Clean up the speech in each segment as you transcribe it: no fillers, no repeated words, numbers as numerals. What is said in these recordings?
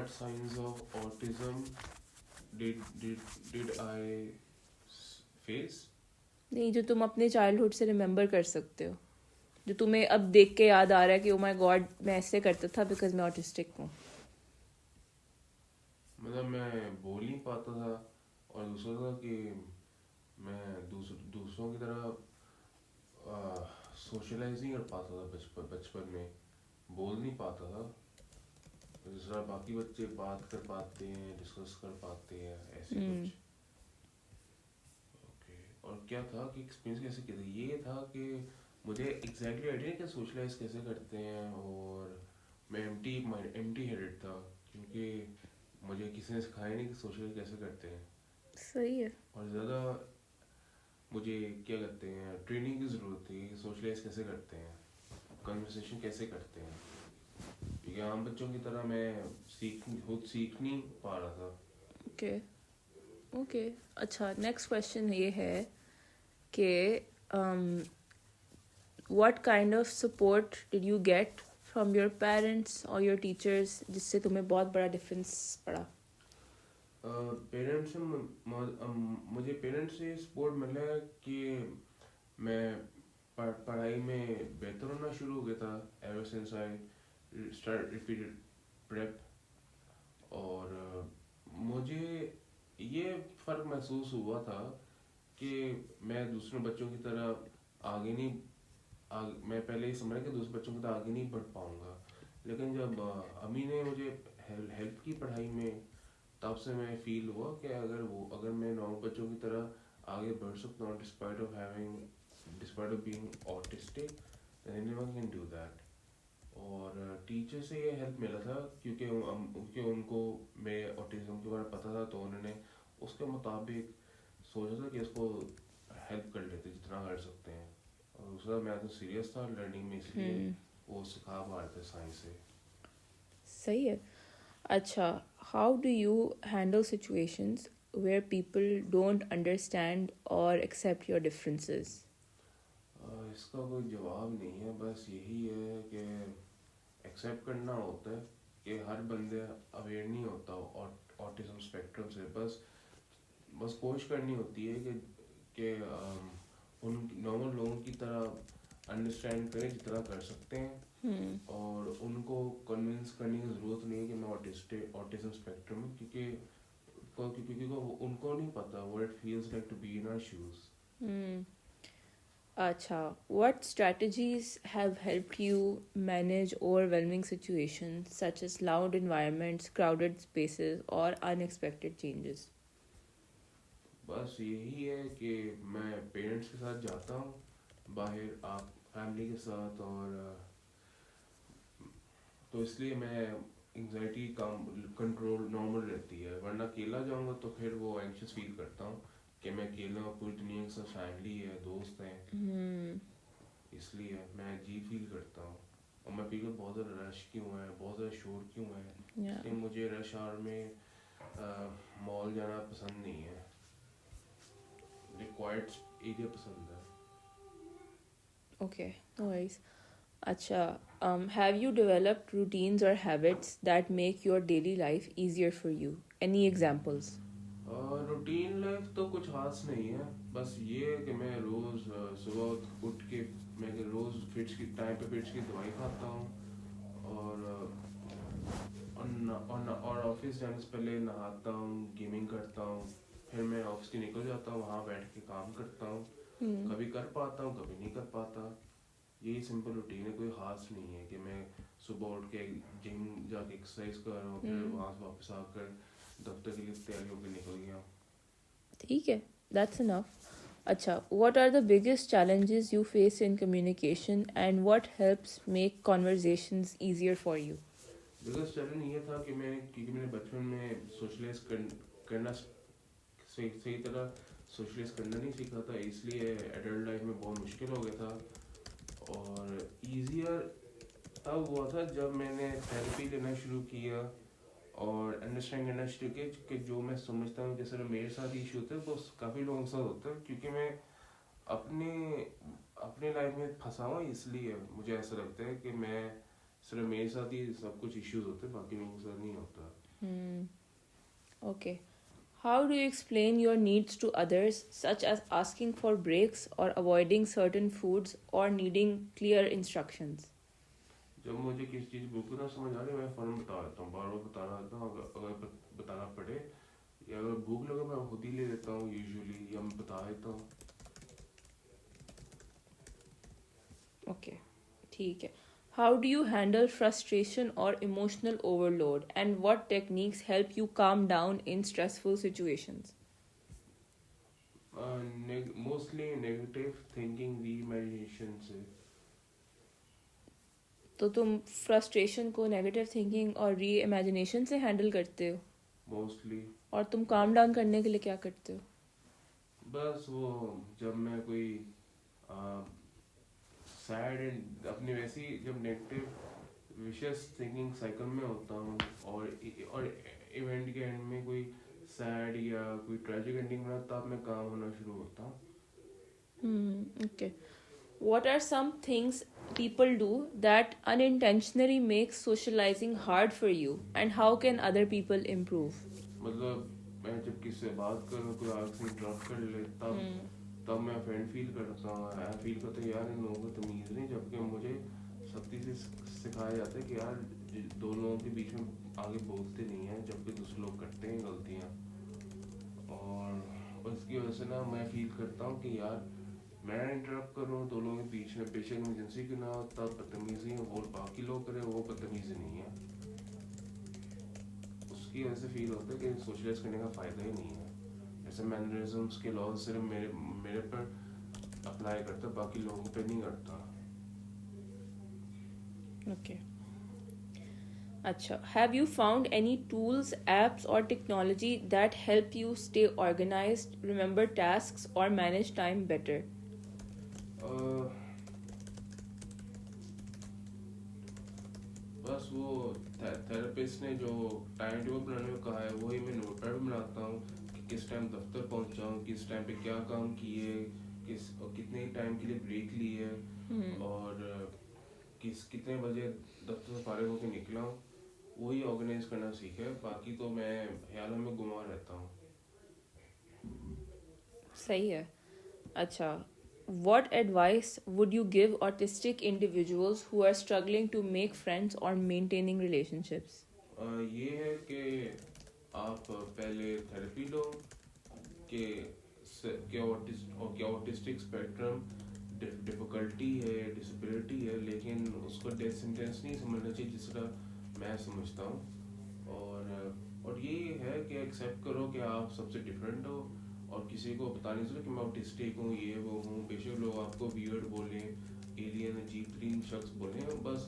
what signs of autism did I face? नहीं, जो तुम अपने चाइल्डहुड से रिमेम्बर कर सकते हो, जो तुम्हें अब देख के याद आ रहा है कि ओ माय गॉड मैं ऐसे करता था बिकॉज मैं ऑटिस्टिक हूँ. मतलब मैं बोल नहीं पाता था, और दूसरा था कि मैं दूसरों की तरह सोशलाइज नहीं कर पाता था बचपन में, बोल नहीं पाता था जिस तरह बाकी बच्चे बात कर पाते हैं, डिस्कस कर पाते हैं, ऐसे कुछ. ओके. और क्या था कि एक्सपीरियंस कैसे किया था, ये था कि मुझे एग्जैक्टली आइडिया नहीं कि सोशलाइज कैसे करते हैं, और मैं एम्प्टी हेडेड था, क्योंकि मुझे किसी ने सिखाया नहीं कि सोशलाइज कैसे करते हैं. सही है. और ज़्यादा मुझे क्या कहते हैं ट्रेनिंग की ज़रूरत थी कि सोशलाइज कैसे करते हैं, कन्वर्सेशन कैसे करते हैं, क्योंकि आम बच्चों की तरह मैं खुद सीख नहीं पा रहा था. Okay okay. अच्छा, नेक्स्ट क्वेश्चन ये है कि what kind of support did you get from your parents or your teachers जिससे तुम्हें बहुत बड़ा डिफरेंस पड़ा? पेरेंट्स से मुझे पेरेंट्स से सपोर्ट मिला है कि मैं पढ़ाई में बेहतर होना शुरू हो गया था ever since I start repeated prep. और मुझे ये फ़र्क महसूस हुआ था कि मैं दूसरे बच्चों की तरह आगे नहीं मैं पहले ही समझ रहा कि दूसरे बच्चों की तरह आगे नहीं बढ़ पाऊँगा, लेकिन जब अम्मी ने मुझे हेल्प की पढ़ाई में, तब से मैं फील हुआ कि अगर मैं नॉर्मल बच्चों की तरह आगे बढ़ सकता हूँ despite of being autistic, than anyone can do that. और टीचर से ये हेल्प मिला था क्योंकि उनको मेरे ऑटिज्म के बारे में पता था, तो उन्होंने उसके मुताबिक सोचा था कि इसको हेल्प कर लेते जितना कर सकते हैं. और दूसरा मैं तो सीरियस था लर्निंग में, इसलिए वो सिखा पा रहे थे साइंस से. सही है. अच्छा, how do you handle situations where people don't understand or accept your differences? इसका कोई जवाब नहीं है, बस यही है कि एक्सेप्ट करना होता है कि हर बंदे अवेयर नहीं होता ऑटिज्म स्पेक्ट्रम से. बस कोशिश करनी होती है कि उन नॉर्मल लोगों की तरह अंडरस्टैंड करें जितना कर सकते हैं, और उनको कन्विंस करने की ज़रूरत नहीं है कि मैं ऑटिज्म स्पेक्ट्रम हूँ, क्योंकि उनको नहीं पता what it feels like to be in our shoes. Acha, what strategies have helped you manage overwhelming situations such as loud environments, crowded spaces, or unexpected changes? बस यही है कि मैं पेरेंट्स के साथ जाता हूँ बाहर, आप फैमिली के साथ, और तो इसलिए मैं एंजाइटी कम कंट्रोल नॉर्मल रहती है, वरना अकेला जाऊँगा तो फिर वो एंग्शियस फील करता हूँ कि मैं अकेला हूँ, पूरी दुनिया के साथ फैमिली है, दोस्त हैं, इसलिए मैं अजीब फील करता हूँ. और मैं फील बहुत ज़्यादा रश क्यों है, बहुत ज़्यादा शोर क्यों है, इसलिए मुझे रश आवर में मॉल जाना पसंद नहीं है, रिक्वायर्ड एरिया पसंद है. Okay, no worries. Acha, have you developed routines or habits that make your daily life easier for you? Any examples? Routine life तो कुछ खास नहीं है, बस ये है कि मैं रोज़ सुबह उठ के मैं रोज़ फिट्स की टाइम पे फिट्स की दवाई खाता हूँ, और और ऑफिस जाने से पहले नहाता हूँ, गेमिंग करता हूँ, फिर मैं ऑफिस के निकल जाता हूँ, वहाँ बैठ के काम करता हूँ. कभी कर पाता हूँ, कभी नहीं कर पाता. यही सिंपल रूटीन है, कोई ख़ास नहीं है कि मैं सुबह उठ के जिम जाके एक्सरसाइज कर रहा हूँ, फिर वहाँ से वापस आकर दफ्तर के लिए तैयारी होकर निकल गया. ठीक है, that's enough. Acha, what are the biggest challenges you face in communication and what helps make conversations easier for you? Biggest challenge ये था कि क्योंकि मैंने बचपन में सोशलाइज करना सही तरह सोशलाइज करना नहीं सीखा था, इसलिए एडल्ट लाइफ में बहुत मुश्किल हो गया था. और ईजियर तब हुआ था जब मैंने थेरेपी लेना शुरू किया और अंडरस्टैंड करना शुरू किया कि जो मैं समझता हूँ जैसे मेरे साथ इशू होता है वो काफ़ी लोगों के साथ होता है, क्योंकि मैं अपने लाइफ में फंसा हुआ, इसलिए मुझे ऐसा लगता है कि मैं सिर्फ मेरे साथ ही सब कुछ इश्यूज होते हैं, बाकी लोगों के साथ नहीं होता. Okay. How do you explain your needs to others, such as asking for breaks or avoiding certain foods or needing clear instructions? जब मुझे किसी चीज़ बिल्कुल ना समझ आ रही मैं फ़ौरन बता देता हूँ, बार बार बताना आता हूँ, अगर बताना पड़े या अगर भूख लगे मैं खुद ही ले लेता हूँ यूजुअली, या मैं बता देता हूँ. Okay. ठीक है. How do you handle frustration or emotional overload, and what techniques help you calm down in stressful situations? Mostly negative thinking री इमेजिनेशन से. तो तुम फ्रस्ट्रेशन को नेगेटिव थिंकिंग और री इमेजिनेशन से हैंडल करते हो, मोस्टली और तुम काम डाउन करने के लिए क्या करते हो? बस वो जब मैं कोई सैड एंड अपनी वैसी जब नेगेटिव विशियस थिंकिंग साइकिल में होता हूँ और इवेंट के एंड में कोई सैड या कोई ट्रेजिक एंडिंग बना तब मैं काम होना शुरू होता हूँ. Okay. What are some things people do that unintentionally makes socializing hard for you, and how can other people improve? मतलब मैं जब किसी से बात करूँ कोई आगे इंटरप्ट कर ले तब मैं ऑफेंड फील करता हूँ. आई फील करता हूँ यार इन लोगों को तमीज़ नहीं, जबकि मुझे सख्ती से सिखाया जाता है कि यार दो लोगों के बीच में आगे बोलते नहीं हैं, जबकि दूसरे लोग करते हैं गलतियाँ. और उसकी वजह से ना मैं फील करता हूँ कि यार मैं इंटरप्ट कर रहा हूँ दो लोगों के बीच में, बेशक इमरजेंसी क्यों ना हो, तब बदतमीजी है और बाकी लोग करें वो बदतमीजी नहीं है. उसकी वजह से फील होता है कि सोशलाइज करने का फ़ायदा ही नहीं है. ऐसे मैनरिज्म्स के लॉज सिर्फ मेरे मेरे पर अप्लाई करता, बाकी लोगों पे नहीं करता. Okay. Acha. Have you found any tools, apps, or technology that help you stay organized, remember tasks, or manage time better? बस वो थेरेपिस्ट ने जो टाइम टेबल बनाने को कहा है वही मैं नोट पैड बनाता हूँ कि किस टाइम दफ्तर पहुँचा हूँ, किस टाइम पे क्या काम किए, किस और कितने टाइम के लिए ब्रेक लिए, और कितने बजे दफ्तर से फारिग होकर निकला हूँ. वही ऑर्गेनाइज करना सीखा है, बाकी तो मैं ख्यालों में गुमा रहता हूँ. सही है. अच्छा. What advice would you give autistic individuals who are struggling to make friends or maintaining relationships? ये है कि आप पहले थेरेपी लो कि क्या ऑटिस्टिक स्पेक्ट्रम डिफ़िकल्टी है, डिसेबिलिटी है, लेकिन उसको डेथ सेंटेंस नहीं समझना चाहिए जिस तरह मैं समझता हूँ. और ये है कि एक्सेप्ट करो कि आप सबसे डिफरेंट हो, और किसी को बता नहीं सकते कि मैं ऑटिस्टिक हूँ, ये वो हूँ. बेशक लोग आपको वियर्ड बोलें, एलियन अजीब तरीन शख्स बोलें, बस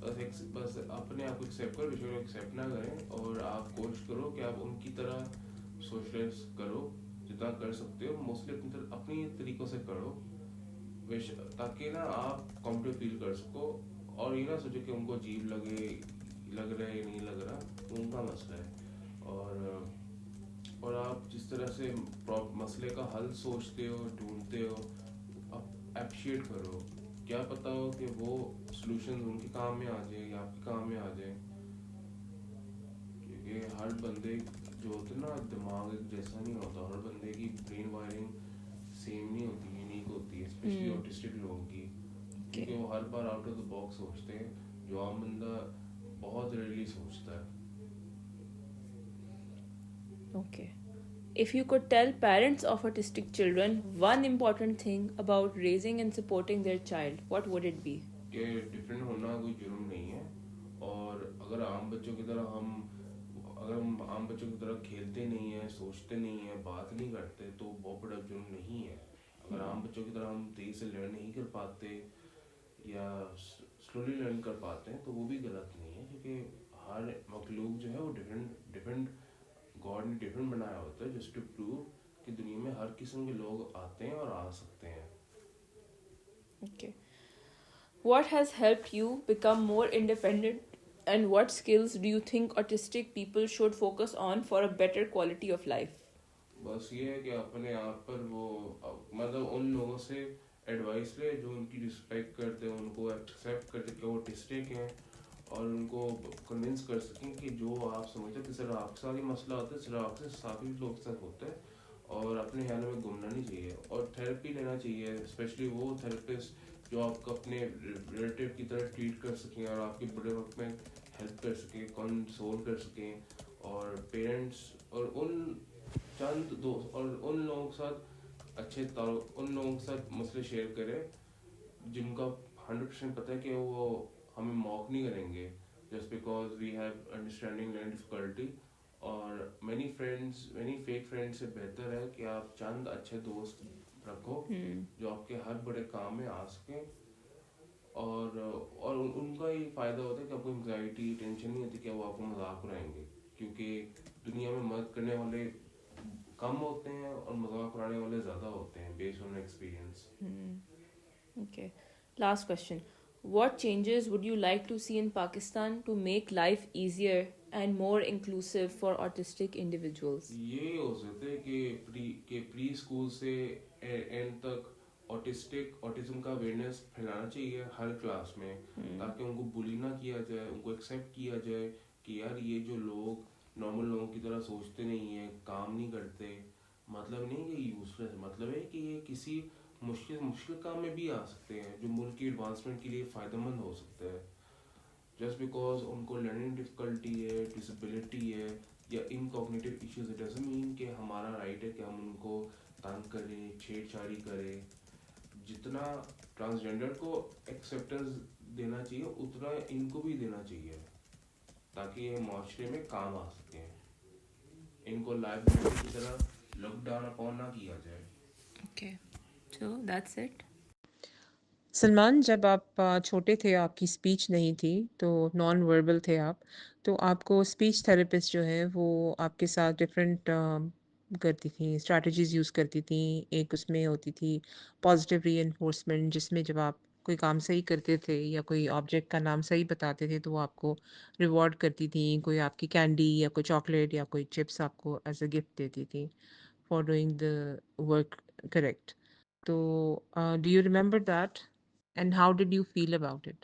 अपने आप को एक्सेप्ट करो, बेशक एक्सेप्ट ना करें, और आप कोशिश करो कि आप उनकी तरह सोशलाइज करो जितना कर सकते हो. मोस्टली अपनी तरीक़ों से करो, ताकि ना आप कॉम्फर्टेबल फील कर सको, और ये ना सोचो कि उनको अजीब लग रहा है या नहीं लग रहा, उनका मसला है. और आप जिस तरह से मसले का हल सोचते हो, ढूंढते हो, आप अप्रिशिएट करो. क्या पता हो कि वो सॉल्यूशन उनके काम में आ जाए या आपके काम में आ जाए, क्योंकि हर बंदे जो होते हैं ना दिमाग एक जैसा नहीं होता, हर बंदे की ब्रेन वायरिंग सेम नहीं होती, यूनिक होती है, स्पेशली ऑटिस्टिक लोगों की, क्योंकि वो हर बार आउट ऑफ द बॉक्स सोचते हैं जो आम बंदा बहुत रेयरली सोचता है. Okay. If you could tell parents of autistic children one important thing about raising and supporting their child, what would it be? कि डिफरेंट होना कोई जुर्म नहीं है, और अगर आम बच्चों की तरह हम आम बच्चों की तरह खेलते नहीं हैं, सोचते नहीं हैं, बात नहीं करते, तो बहुत बड़ा जुर्म नहीं है. अगर आम बच्चों की तरह हम तेज से लर्न नहीं कर पाते या स्लोली लर्न कर पाते हैं, तो वो भी गलत नहीं है, क्योंकि हर मखलूक जो है वो डिफरेंट गॉड ने डिफरेंट बनाया होता है, जस्ट टू प्रूव कि दुनिया में हर किस्म के लोग आते हैं और आ सकते हैं. Okay. What has helped you become more independent, and what skills do you think autistic people should focus on for a better quality of life? बस ये है कि अपने आप पर वो मतलब उन लोगों से एडवाइस ले जो उनकी रिस्पेक्ट करते हैं, उनको एक्सेप्ट करते कि वो ऑटिस्टिक हैं, और उनको कन्विंस कर सकें कि जो आप समझते हैं कि सिर्फ आपके साथ ही मसला होता है, सिर्फ आपके साथ ही लोग के साथ होता है, और अपने ख्यालों में घूमना नहीं चाहिए और थेरेपी लेना चाहिए, स्पेशली वो थेरेपिस्ट जो आपको अपने रिलेटिव की तरह ट्रीट कर सकें और आपके बुरे वक्त में हेल्प कर सकें, कंसोल कर सकें। और पेरेंट्स और उन चंद दोस्त और उन लोगों के साथ उन लोगों के साथ मसले शेयर करें जिनका 100% पता है कि वो हमें मॉक नहीं करेंगे just because we have understanding and difficulty. और मैनी फेक फ्रेंड्स से बेहतर है कि आप चंद अच्छे दोस्त रखो Hmm. जो आपके हर बड़े काम में आ सकें। और उनका ये फ़ायदा होता है कि आपको एंग्जाइटी टेंशन नहीं होती कि वो आपको मजाक उड़ाएंगे, क्योंकि दुनिया में मदद करने वाले कम होते हैं और मजाक उड़ाने वाले ज़्यादा होते हैं based on experience. Hmm. Okay. Last question. What changes would you like to see in Pakistan to make life easier and more inclusive for autistic individuals? ये हो सकता है कि प्री स्कूल से एंड तक ऑटिज्म का अवेयरनेस फैलाना चाहिए हर क्लास में, Hmm. ताकि उनको बुली ना किया जाए, उनको एक्सेप्ट किया जाए कि यार ये जो लोग नॉर्मल लोगों की तरह सोचते नहीं है, काम नहीं करते, मतलब नहीं कि यूजलेस, मतलब है कि ये किसी मुश्किल मुश्किल काम में भी आ सकते हैं जो मुल्क की एडवांसमेंट के लिए फ़ायदेमंद हो सकता है। जस्ट बिकॉज उनको लर्निंग डिफिकल्टी है, डिसेबिलिटी है या इनकॉग्निटिव इश्यूज, इट डजंट मीन कि हमारा राइट है कि हम उनको तंग करें, छेड़छाड़ी करें। जितना ट्रांसजेंडर को एक्सेप्टेंस देना चाहिए उतना इनको भी देना चाहिए, ताकि ये माशरे में काम आ सकें, इनको लाइबिलिटी की तरह लॉकडाउन अपॉन ना किया जाए। Okay. So that's it. Salman, जब आप छोटे थे, आपकी स्पीच नहीं थी, तो नॉन वर्बल थे आप, तो आपको स्पीच थेरेपिस्ट जो है वो आपके साथ डिफरेंट करती थी, स्ट्रैटेजीज़ यूज़ करती थी। एक उसमें होती थी पॉजिटिव रीइंफोर्समेंट, जिसमें जब आप कोई काम सही करते थे या कोई ऑब्जेक्ट का नाम सही बताते थे तो वो आपको रिवॉर्ड करती थी, कोई आपकी कैंडी या कोई चॉकलेट या कोई चिप्स आपको एज अ गिफ्ट देती थी for doing the work correct. तो do you remember that? And how did you feel about it?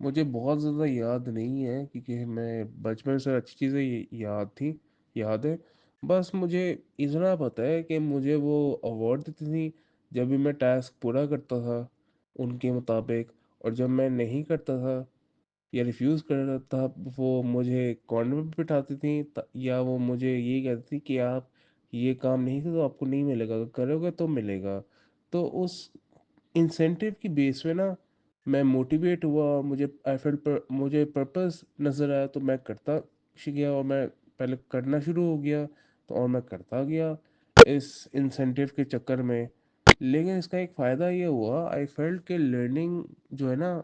मुझे बहुत ज़्यादा याद नहीं है क्योंकि मैं बचपन से अच्छी चीज़ें याद है। बस मुझे इतना पता है कि मुझे वो अवार्ड देती थी जब भी मैं टास्क पूरा करता था उनके मुताबिक, और जब मैं नहीं करता था या रिफ्यूज़ कर रहा था वो मुझे कॉर्नर पे बिठाती थी, या वो मुझे ये कहती थी कि आप ये काम नहीं किया तो आपको नहीं मिलेगा, अगर करोगे तो मिलेगा। तो उस इंसेंटिव की बेस पे ना मैं मोटिवेट हुआ, मुझे पर्पस नज़र आया तो मैं करता गया, और मैं पहले करना शुरू हो गया तो और मैं करता गया इस इंसेंटिव के चक्कर में। लेकिन इसका एक फ़ायदा ये हुआ, आई फेल्ट कि लर्निंग जो है ना,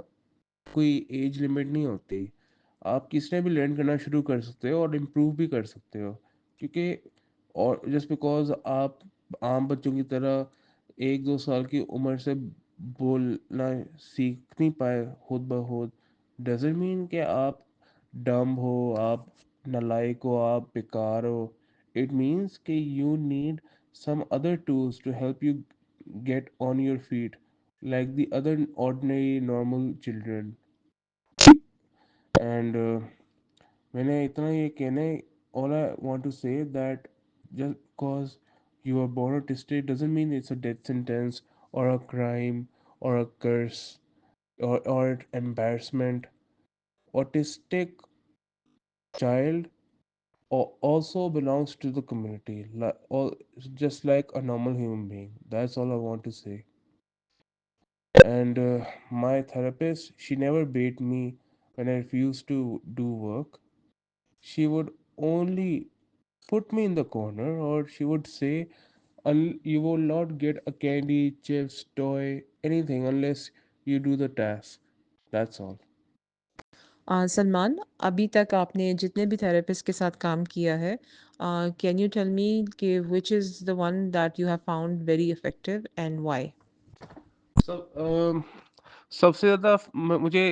कोई एज लिमिट नहीं होती। आप किसने भी लर्न करना शुरू कर सकते हो और इम्प्रूव भी कर सकते हो, क्योंकि और जस्ट बिकॉज आप आम बच्चों की तरह 1-2 साल की उम्र से बोलना सीख नहीं पाए खुद ब खुद, डजेंट मीन कि आप डम्ब हो, आप नालायक हो, आप बेकार हो। इट मीन्स कि you need some other tools to help you get on your feet like the other ordinary normal children। And मैंने इतना ये कहना है, all I want to say that just because you are born autistic doesn't mean it's a death sentence or a crime or a curse or embarrassment. Autistic child also belongs to the community, just like a normal human being. That's all I want to say. And my therapist, she never bait me when I refused to do work. She would only put me in the corner, or she would say, You will not get a candy, chips, toy, anything unless you do the task. That's all. Salman, अभी तक आपने जितने भी therapist के साथ काम किया है, कैन यू टेल मी कि which is the one that you have found very effective and why? सब सबसे ज़्यादा मुझे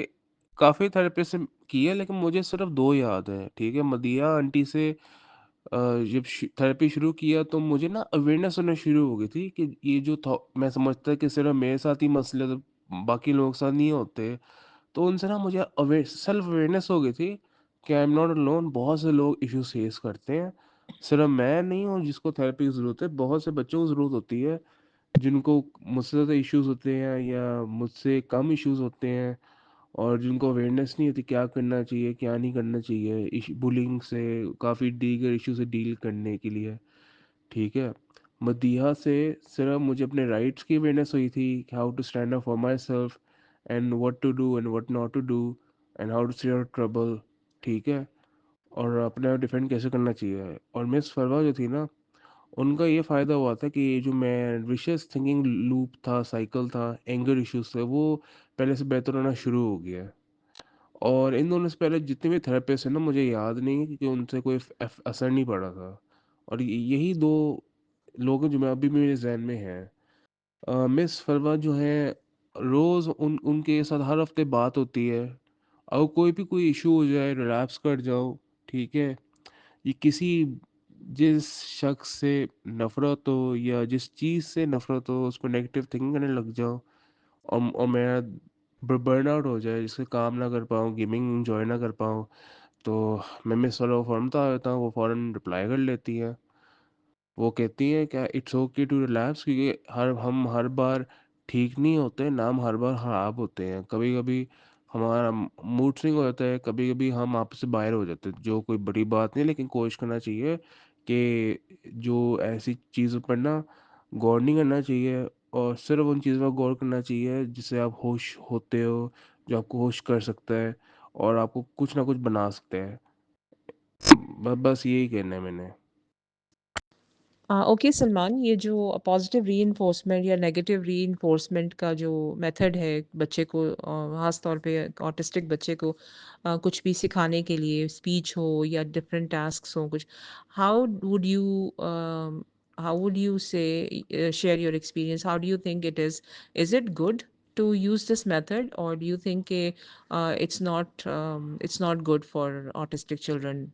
काफ़ी थेरेपिस्ट से की है, लेकिन मुझे सिर्फ दो याद है, ठीक है। मदिया आंटी से जब थेरेपी शुरू किया तो मुझे ना अवेयरनेस होना शुरू हो गई थी कि ये जो मैं समझता कि सिर्फ मेरे साथ ही मसले तो बाकी लोगों के साथ नहीं होते। तो उनसे ना मुझे सेल्फ अवेयरनेस हो गई थी कि आई एम नॉट अलोन। बहुत से लोग इश्यूज फेस करते हैं, सिर्फ मैं नहीं हूँ जिसको थेरेपी की ज़रूरत है, बहुत से बच्चों को ज़रूरत होती है जिनको मुझसे ज़्यादा इश्यूज होते हैं या मुझसे कम इश्यूज होते हैं, और जिनको अवेयरनेस नहीं होती क्या करना चाहिए क्या नहीं करना चाहिए बुलिंग से, काफ़ी दीगर इशू से डील करने के लिए। ठीक है, मदीहा से सिर्फ मुझे अपने राइट्स की अवेयरनेस हुई थी, how to stand up for my self and what to do and what not to do and how to stay out trouble. ठीक है, और अपने आप डिफेंड कैसे करना चाहिए। और मिस फरवा जो थी ना, उनका ये फ़ायदा हुआ था कि जो मैं विशियस थिंकिंग लूप था, साइकिल था, एंगर इश्यूज थे, वो पहले से बेहतर होना शुरू हो गया है। और इन दोनों से पहले जितने भी थेरेपिस्ट हैं ना, मुझे याद नहीं है कि उनसे कोई असर नहीं पड़ा था। और यही दो लोग हैं जो मैं अभी भी मेरे जहन में हैं। मिस फरवा जो हैं, रोज़ उनके साथ हर हफ्ते बात होती है। अगर कोई इशू हो जाए, रिलैप्स कर जाओ, ठीक है, ये किसी जिस शख्स से नफ़रत हो या जिस चीज़ से नफ़रत हो उस पर नेगेटिव थिंकिंग करने लग जाओ, और मेरा बर्न आउट हो जाए, जिससे काम ना कर पाऊँ, गेमिंग इंजॉय ना कर पाऊँ, तो मैं मिस वाला को फ़ौरन बता देता हूँ, वो फ़ौरन रिप्लाई कर लेती है। वो कहती हैं क्या इट्स ओके टू रिलैप्स, क्योंकि हम हर बार ठीक नहीं होते ना, हम हर बार ख़राब होते हैं। कभी कभी हमारा मूड स्विंग हो जाता है, कभी कभी हम आपस से बाहर हो जाते हैं, जो कोई बड़ी बात नहीं, लेकिन कोशिश करना चाहिए कि जो ऐसी चीज़ों पर ना गौर नहीं करना चाहिए, और सिर्फ उन चीज़ों पर गौर करना चाहिए जिससे आप होश होते हो, जो आपको होश कर सकता है और आपको कुछ ना कुछ बना सकते हैं। बस यही कहना है मैंने। ओके सलमान, ये जो पॉजिटिव रीइंफोर्समेंट या नेगेटिव रीइंफोर्समेंट का जो मेथड है बच्चे को, ख़ास तौर पे ऑटिस्टिक बच्चे को कुछ भी सिखाने के लिए, स्पीच हो या डिफरेंट टास्क्स हो कुछ, how would you how would you say share your experience, how do you think is it good to use this method, or do you think it's not good for autistic children?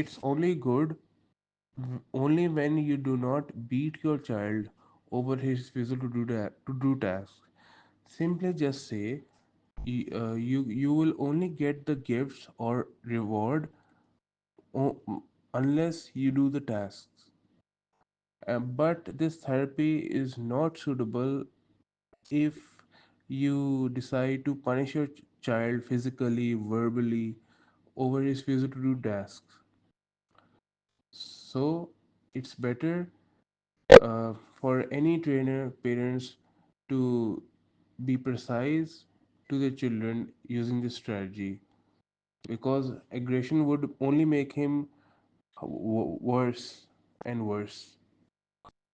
It's only good only when you do not beat your child over his refusal to do tasks. Simply just say you will only get the gifts or reward unless you do the tasks. But this therapy is not suitable if you decide to punish your child physically, verbally over his refusal to do tasks. So it's better for any trainer parents to be precise to their children using this strategy, because aggression would only make him worse and worse.